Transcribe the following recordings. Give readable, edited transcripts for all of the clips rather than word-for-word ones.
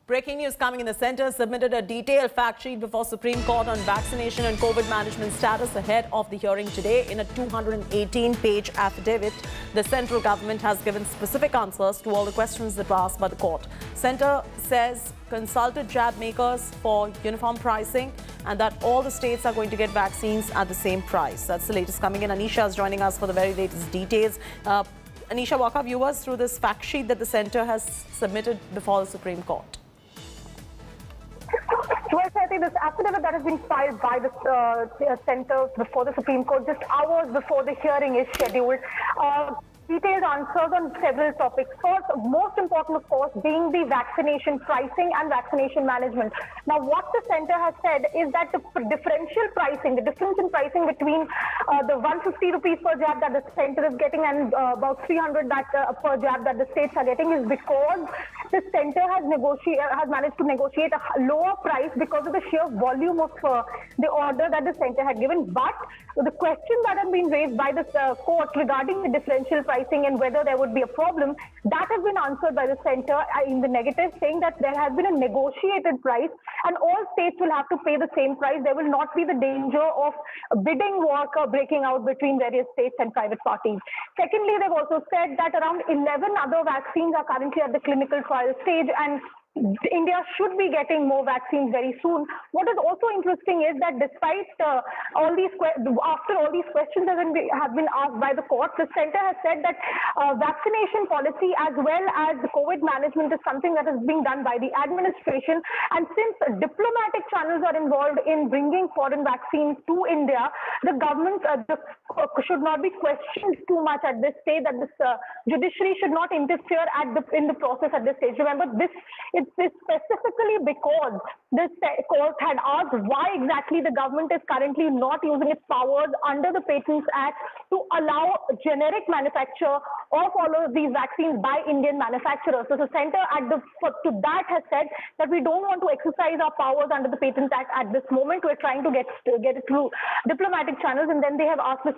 Breaking news coming in. The centre submitted a detailed fact sheet before Supreme Court on vaccination and COVID management status ahead of the hearing today. In a 218-page affidavit, the central government has given specific answers to all the questions that were asked by the court. Centre says consulted jab makers for uniform pricing and that all the states are going to get vaccines at the same price. That's the latest coming in. Anisha is joining us for the very latest details. Anisha, walk our viewers through this fact sheet that the centre has submitted before the Supreme Court. Well, I think this affidavit that has been filed by the centre before the Supreme Court just hours before the hearing is scheduled. Detailed answers on several topics. First, most important, of course, being the vaccination pricing and vaccination management. Now, what the centre has said is that the differential pricing, the difference in pricing between the 150 rupees per jab that the centre is getting and about 300 per jab that the states are getting is because the centre has managed to negotiate a lower price because of the sheer volume of the order that the centre had given. But the question that has been raised by the court regarding the differential pricing and whether there would be a problem, that has been answered by the centre in the negative, saying that there has been a negotiated price and all states will have to pay the same price. There will not be the danger of bidding war breaking out between various states and private parties. Secondly, they've also said that around 11 other vaccines are currently at the clinical trial stage and India should be getting more vaccines very soon. What is also interesting is that despite after all these questions have been asked by the court, the centre has said that vaccination policy as well as the COVID management is something that is being done by the administration. And since diplomatic channels are involved in bringing foreign vaccines to India, the government should not be questioned too much at this stage, that this judiciary should not interfere in the process at this stage. Remember, it's specifically because the court had asked why exactly the government is currently not using its powers under the Patents Act to allow generic manufacture of all of these vaccines by Indian manufacturers. So the centre to that has said that we don't want to exercise our powers under the Patents Act at this moment. We're trying to get it through diplomatic channels, and then they have asked the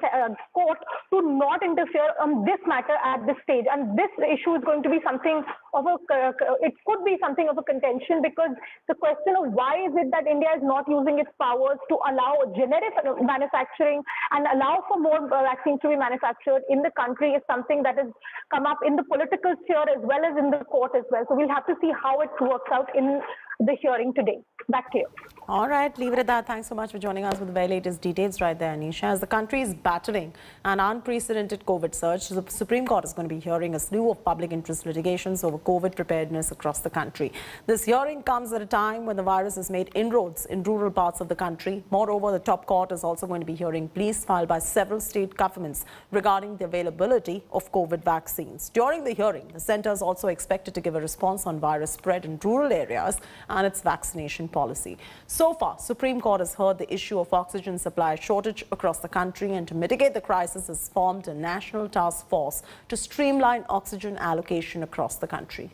court to not interfere on this matter at this stage. And this issue is going to be something of it could be something of a contention, because the question of why is it that India is not using its powers to allow generic manufacturing and allow for more vaccines to be manufactured in the country is something that has come up in the political sphere as well as in the court as well. So we'll have to see how it works out in the hearing today. Back to you. All right, leave it at that. Thanks so much for joining us with the very latest details right there, Anisha. As the country is battling an unprecedented COVID surge, the Supreme Court is going to be hearing a slew of public interest litigations over COVID preparedness across the country. This hearing comes at a time when the virus has made inroads in rural parts of the country. Moreover, the top court is also going to be hearing pleas filed by several state governments regarding the availability of COVID vaccines. During the hearing, the centre is also expected to give a response on virus spread in rural areas and its vaccination policy. So far, Supreme Court has heard the issue of oxygen supply shortage across the country, and to mitigate the crisis has formed a national task force to streamline oxygen allocation across the country.